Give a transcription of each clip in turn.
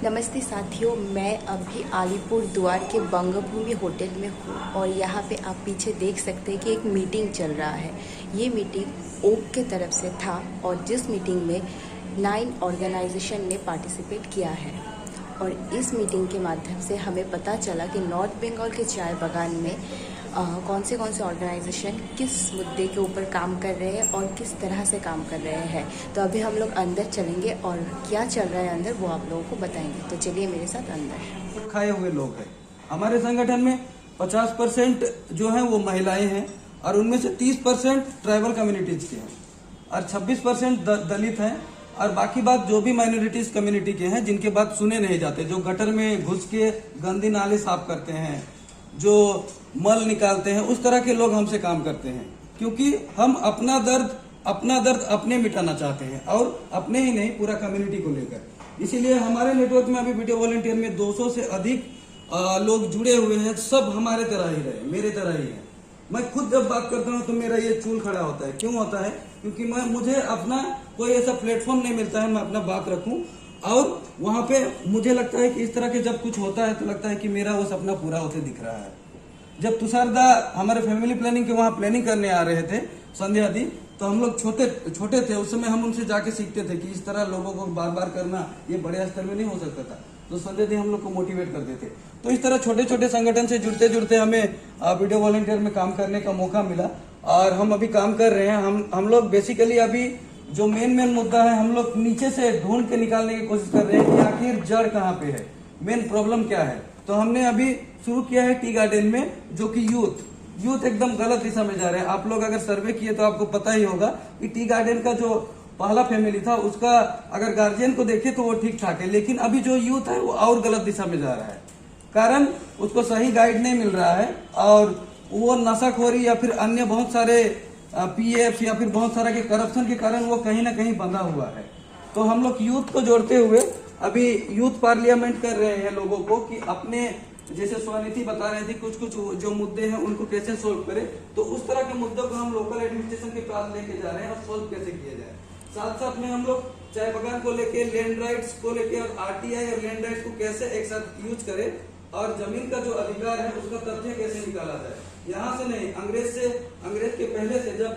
नमस्ते साथियों, मैं अभी अलीपुर द्वार के बंगभूमि होटल में हूँ और यहाँ पे आप पीछे देख सकते हैं कि एक मीटिंग चल रहा है। ये मीटिंग ओक के तरफ से था और जिस मीटिंग में 9 ऑर्गेनाइजेशन ने पार्टिसिपेट किया है और इस मीटिंग के माध्यम से हमें पता चला कि नॉर्थ बंगाल के चाय बागान में कौन से ऑर्गेनाइजेशन किस मुद्दे के ऊपर काम कर रहे हैं और किस तरह से काम कर रहे हैं। तो अभी हम लोग अंदर चलेंगे और क्या चल रहा है अंदर वो आप लोगों को बताएंगे। तो चलिए मेरे साथ अंदर। खाए हुए लोग हैं हमारे संगठन में। 50% जो है वो महिलाएं हैं और उनमें से 30% ट्राइबल कम्युनिटीज के हैं और 26% दलित हैं और बाकी बात जो भी माइनॉरिटीज कम्युनिटी के हैं जिनके बात सुने नहीं जाते, जो गटर में घुस के गंदी नाले साफ करते हैं, जो मल निकालते हैं, उस तरह के लोग हमसे काम करते हैं। क्योंकि हम अपना दर्द अपने मिटाना चाहते हैं और अपने ही नहीं पूरा कम्युनिटी को लेकर। इसीलिए हमारे नेटवर्क में अभी वीडियो वॉलंटियर में 200 से अधिक लोग जुड़े हुए हैं। सब हमारे तरह ही रहे, मेरे तरह ही है। मैं खुद जब बात करता हूँ तो मेरा ये चूल खड़ा होता है। क्यों होता है? क्योंकि मुझे अपना कोई ऐसा प्लेटफॉर्म नहीं मिलता है मैं अपना बात रखूं और वहां पे मुझे लगता है कि इस तरह के जब कुछ होता है तो लगता है कि मेरा वो सपना पूरा होते दिख रहा है। जब तुषारदा हमारे फैमिली प्लानिंग के वहाँ प्लानिंग करने आ रहे थे संध्या दी, तो हम लोग छोटे थे उस समय। हम उनसे जाके सीखते थे कि इस तरह लोगों को बार बार करना ये बड़े स्तर में नहीं हो सकता था। तो संध्या दी हम लोग को मोटिवेट करते थे। तो इस तरह छोटे छोटे संगठन से जुड़ते जुड़ते हमें वीडियो वॉलंटियर में काम करने का मौका मिला और हम अभी काम कर रहे हैं। हम लोग बेसिकली अभी जो मेन मुद्दा है हम लोग नीचे से ढूंढ के निकालने की कोशिश कर रहे हैं कि आखिर जड़ कहाँ पे है, मेन प्रॉब्लम क्या है। तो हमने अभी शुरू किया है टी गार्डन में, जो कि यूथ एकदम गलत दिशा में जा रहे हैं। आप लोग अगर सर्वे किए तो आपको पता ही होगा कि टी गार्डन का जो पहला फैमिली था उसका अगर गार्जियन को देखे तो वो ठीक ठाक है, लेकिन अभी जो यूथ है वो और गलत दिशा में जा रहा है। कारण उसको सही गाइड नहीं मिल रहा है और वो नशाखोरी या फिर अन्य बहुत सारे पीएफ या फिर बहुत सारा के करप्शन के कारण वो कहीं ना कहीं बंधा हुआ है। तो हम लोग यूथ को जोड़ते हुए अभी यूथ पार्लियामेंट कर रहे हैं लोगों को कि अपने जैसे स्वनीति बता रहे थे कुछ जो मुद्दे हैं उनको कैसे सोल्व करें। तो उस तरह के मुद्दों को हम लोकल एडमिनिस्ट्रेशन के पास लेके जा रहे हैं और सोल्व कैसे किया जाए। साथ साथ में हम लोग चाय बागान को लेके, लैंड राइट्स को लेके और आरटीआई और लैंड राइट्स को कैसे एक साथ यूज करें और जमीन का जो अधिकार है उसका तथ्य कैसे निकाला जाए। यहाँ से नहीं, अंग्रेज के पहले से जब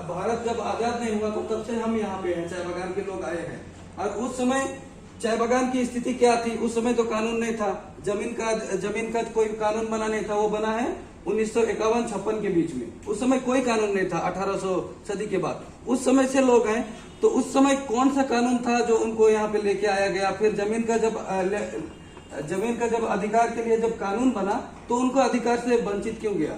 भारत जब आजाद नहीं हुआ तो तब से हम यहाँ पे हैं, चाय बागान के लोग आए हैं। और उस समय चाय बागान की स्थिति क्या थी? उस समय तो कानून नहीं था, जमीन का कोई कानून बना नहीं था। वो बना है 1951-56 के बीच में। उस समय कोई कानून नहीं था, 1800 सदी के बाद। उस समय से लोग हैं, तो उस समय कौन सा कानून था जो उनको यहाँ पे लेके आया गया? फिर जमीन का जब अधिकार के लिए जब कानून बना तो उनको अधिकार से वंचित क्यों गया?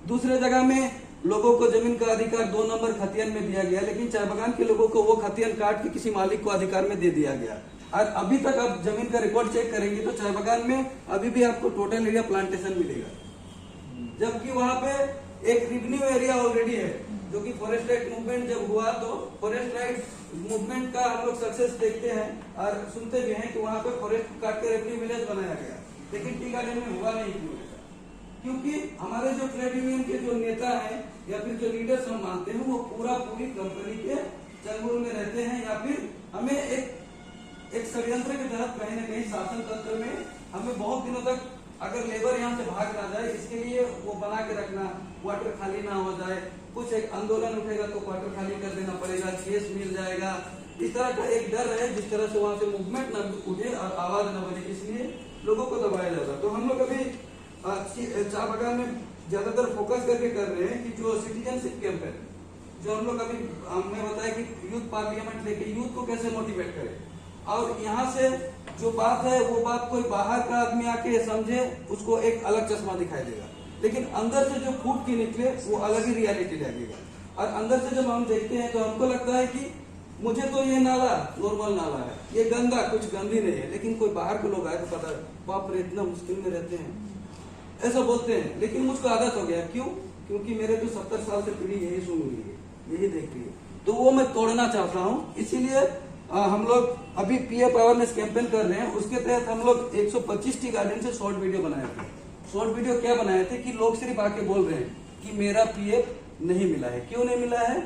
दूसरे जगह में लोगों को जमीन का अधिकार 2 नंबर खतियान में दिया गया, लेकिन चाय बागान के लोगों को वो खतियान काट के किसी मालिक को अधिकार में दे दिया गया। और अभी तक आप जमीन का रिकॉर्ड चेक करेंगे तो चाय बागान में अभी भी आपको टोटल एरिया प्लांटेशन मिलेगा, जबकि वहां पे एक रिवेन्यू एरिया ऑलरेडी है। जो कि फॉरेस्ट राइट मूवमेंट जब हुआ तो फॉरेस्ट राइट मूवमेंट का हम लोग सक्सेस देखते हैं और सुनते भी हैं कि वहां पे फॉरेस्ट काट के रेवेन्यू विलेज बनाया गया, लेकिन टी गार्डन में हुआ नहीं। क्यों? क्योंकि हमारे जो ट्रेड यूनियन के जो नेता हैं या फिर जो लीडर्स हम मानते हैं वो पूरी कंपनी के चंगुल में रहते हैं, या फिर हमें एक षड्यंत्र के तहत कहीं ना कहीं शासन तंत्र में हमें बहुत दिनों तक अगर लेबर यहाँ से भाग ना जाए इसके लिए वो बना के रखना, क्वार्टर खाली ना हो जाए, कुछ एक आंदोलन उठेगा तो क्वार्टर खाली कर देना पड़ेगा, केस मिल जाएगा, इस तरह का एक डर है जिस तरह से वहां से मूवमेंट न उठे और आवाज न बने, इसलिए लोगों को दबाया जाता। तो हम लोग अभी चाय बागान में ज्यादातर फोकस करके कर रहे हैं कि जो सिटीजनशिप कैंपेन जो हम लोग अभी हमने बताया कि यूथ पार्लियामेंट लेके यूथ को कैसे मोटिवेट करें, और यहाँ से जो बात है वो बात कोई बाहर का आदमी आके समझे उसको एक अलग चश्मा दिखाई देगा, लेकिन अंदर से जो फूट के निकले वो अलग ही रियलिटी लगेगा। और अंदर से जब हम देखते हैं तो हमको लगता है कि मुझे तो ये नाला नॉर्मल नाला है, ये गंदा कुछ गंदी नहीं है, लेकिन कोई बाहर के लोग आए तो पता बाप रे इतना मुश्किल में रहते हैं ऐसा बोलते हैं, लेकिन मुझको आदत हो गया। क्यों? क्योंकि मेरे तो 70 साल से पीढ़ी यही सुन रही है, यही देख रही है, तो वो मैं तोड़ना चाहता हूँ। इसीलिए हम लोग अभी पीएफ अवेयरनेस कैंपेन कर रहे हैं। उसके तहत हम लोग 125 टी गार्डन से शॉर्ट वीडियो बनाए थे। शॉर्ट वीडियो क्या बनाए थे कि लोग सिर्फ आके बोल रहे हैं कि मेरा पीएफ नहीं मिला है, क्यों नहीं मिला है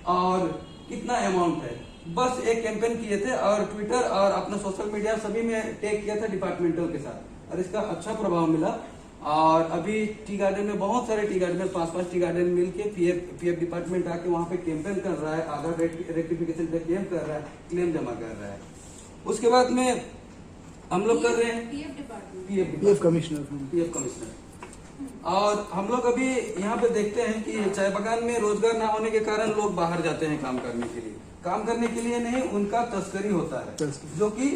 और कितना अमाउंट है। बस एक कैंपेन किए थे और ट्विटर और अपना सोशल मीडिया सभी में टैग किया था डिपार्टमेंटल के साथ, और इसका अच्छा प्रभाव मिला। और अभी टी गार्डन में बहुत सारे टी गार्डन में 5-5 टी गार्डन मिलके पीएफ डिपार्टमेंट आके वहाँ पे कैंपेन कर रहा है, आधार रेक्टिफिकेशन पे क्लेम कर रहा है, क्लेम जमा कर रहा है। उसके बाद में हम लोग कर रहे हैं पीएफ कमिश्नर। और हम लोग अभी यहाँ पे देखते हैं कि चाय बागान में रोजगार ना होने के कारण लोग बाहर जाते हैं काम करने के लिए। काम करने के लिए नहीं, उनका तस्करी होता है, जो कि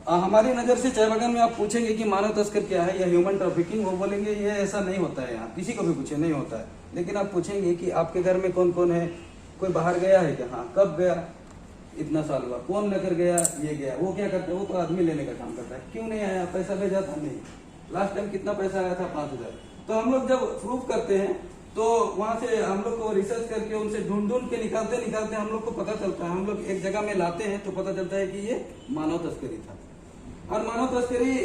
हमारी नजर से चाय बागान में आप पूछेंगे कि मानव तस्कर क्या है या ह्यूमन ट्रैफिकिंग, वो बोलेंगे ये ऐसा नहीं होता है, यहाँ किसी को भी पूछे नहीं होता है। लेकिन आप पूछेंगे कि आपके घर में कौन कौन है, कोई बाहर गया है क्या, हाँ कब गया, इतना साल हुआ, कौन लेकर गया, ये गया, वो क्या करता है, वो तो आदमी लेने का काम करता है, क्यों नहीं आया, पैसा भेजा था नहीं, लास्ट टाइम कितना पैसा आया था 5,000। तो हम लोग जब प्रूफ करते हैं तो वहां से हम लोग को रिसर्च करके उनसे ढूंढ के निकालते हम लोग को पता चलता है, हम लोग एक जगह में लाते हैं तो पता चलता है कि ये मानव तस्करी था। और मानव तस्करी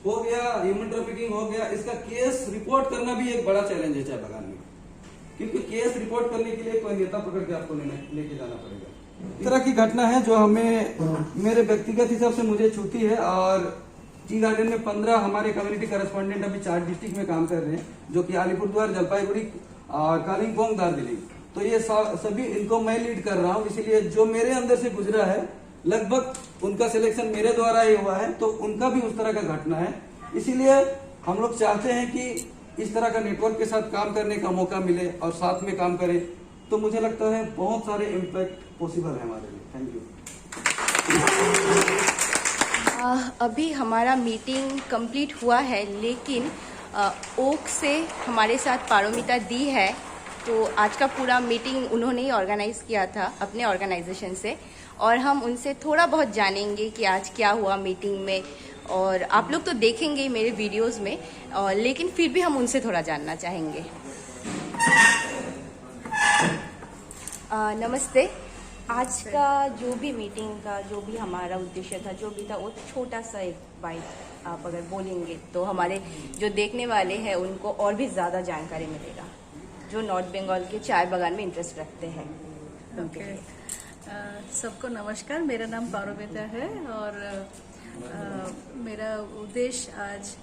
हो गया, ह्यूमन ट्रैफिकिंग हो गया, इसका केस रिपोर्ट करना भी एक बड़ा चैलेंज है चाय बागान में, क्योंकि केस रिपोर्ट करने के लिए कोई नेता पकड़ के आपको लेके जाना पड़ेगा। इस तरह की घटना है जो हमें मेरे व्यक्तिगत हिसाब से मुझे छूती है। और टी गार्डन में 15 हमारे कम्युनिटी करस्पॉन्डेंट अभी 4 डिस्ट्रिक्ट में काम कर रहे हैं, जो कि अलीपुरद्वार, जलपाईगुड़ी और कालिम्पोंग, दार्जिलिंग। तो ये सभी इनको मैं लीड कर रहा हूँ, इसीलिए जो मेरे अंदर से गुजरा है लगभग उनका सिलेक्शन मेरे द्वारा ही हुआ है, तो उनका भी उस तरह का घटना है। इसीलिए हम लोग चाहते हैं कि इस तरह का नेटवर्क के साथ काम करने का मौका मिले और साथ में काम करें, तो मुझे लगता है बहुत सारे इम्पैक्ट पॉसिबल है हमारे लिए। Thank you. अभी हमारा मीटिंग कंप्लीट हुआ है, लेकिन ओक से हमारे साथ पारोमिता दी है, तो आज का पूरा मीटिंग उन्होंने ही ऑर्गेनाइज किया था अपने ऑर्गेनाइजेशन से, और हम उनसे थोड़ा बहुत जानेंगे कि आज क्या हुआ मीटिंग में। और आप लोग तो देखेंगे ही मेरे वीडियोस में, लेकिन फिर भी हम उनसे थोड़ा जानना चाहेंगे। नमस्ते। आज का जो भी मीटिंग का जो भी हमारा उद्देश्य था, जो भी था, वो छोटा सा एक बाइट आप अगर बोलेंगे तो हमारे जो देखने वाले हैं उनको और भी ज़्यादा जानकारी मिलेगा, जो नॉर्थ बंगाल के चाय बागान में इंटरेस्ट रखते हैं। सबको नमस्कार, मेरा नाम पारोमिता है और मेरा उद्देश्य आज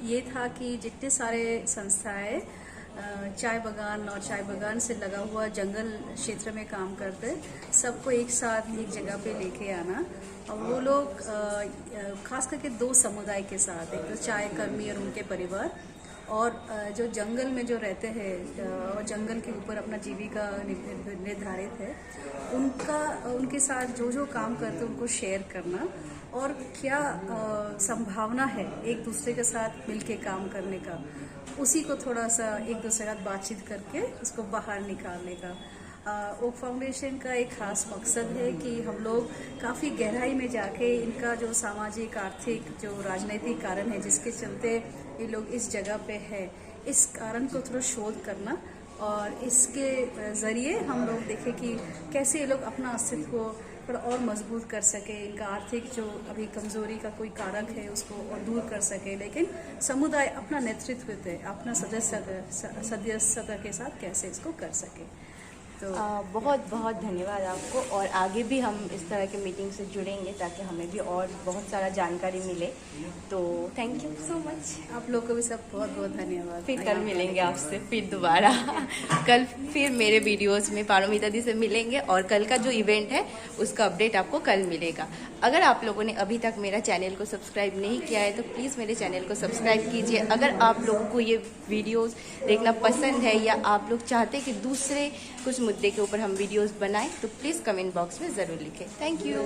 ये था कि जितने सारे संस्थाएं चाय बागान और चाय बागान से लगा हुआ जंगल क्षेत्र में काम करते, सबको एक साथ एक जगह पे लेके आना। और वो लोग खास करके 2 समुदाय के साथ, एक तो चाय कर्मी और उनके परिवार, और जो जंगल में जो रहते हैं और जंगल के ऊपर अपना जीविका निर्धारित है, उनके साथ जो काम करते हैं उनको शेयर करना, और क्या संभावना है एक दूसरे के साथ मिलके काम करने का, उसी को थोड़ा सा एक दूसरे के साथ बातचीत करके उसको बाहर निकालने का। ओक फाउंडेशन का एक खास मकसद है कि हम लोग काफ़ी गहराई में जाके इनका जो सामाजिक, आर्थिक, जो राजनीतिक कारण है जिसके चलते ये लोग इस जगह पे है, इस कारण को थोड़ा शोध करना, और इसके ज़रिए हम लोग देखें कि कैसे ये लोग अपना अस्तित्व को थोड़ा और मजबूत कर सके, इनका आर्थिक जो अभी कमजोरी का कोई कारक है उसको और दूर कर सके, लेकिन समुदाय अपना नेतृत्व दे, अपना सदस्यता के साथ कैसे इसको कर सके। तो बहुत बहुत धन्यवाद आपको, और आगे भी हम इस तरह के मीटिंग से जुड़ेंगे ताकि हमें भी और बहुत सारा जानकारी मिले। तो थैंक यू सो मच। आप लोग को भी सब बहुत बहुत धन्यवाद। फिर कल मिलेंगे आपसे फिर दोबारा। कल फिर मेरे वीडियोस में पारोमिता दी से मिलेंगे, और कल का जो इवेंट है उसका अपडेट आपको कल मिलेगा। अगर आप लोगों ने अभी तक मेरा चैनल को सब्सक्राइब नहीं किया है तो प्लीज़ मेरे चैनल को सब्सक्राइब कीजिए। अगर आप लोगों को ये वीडियोस देखना पसंद है, या आप लोग चाहते हैं कि दूसरे कुछ मुद्दे के ऊपर हम वीडियोस बनाएं, तो प्लीज़ कमेंट बॉक्स में ज़रूर लिखें। Thank you.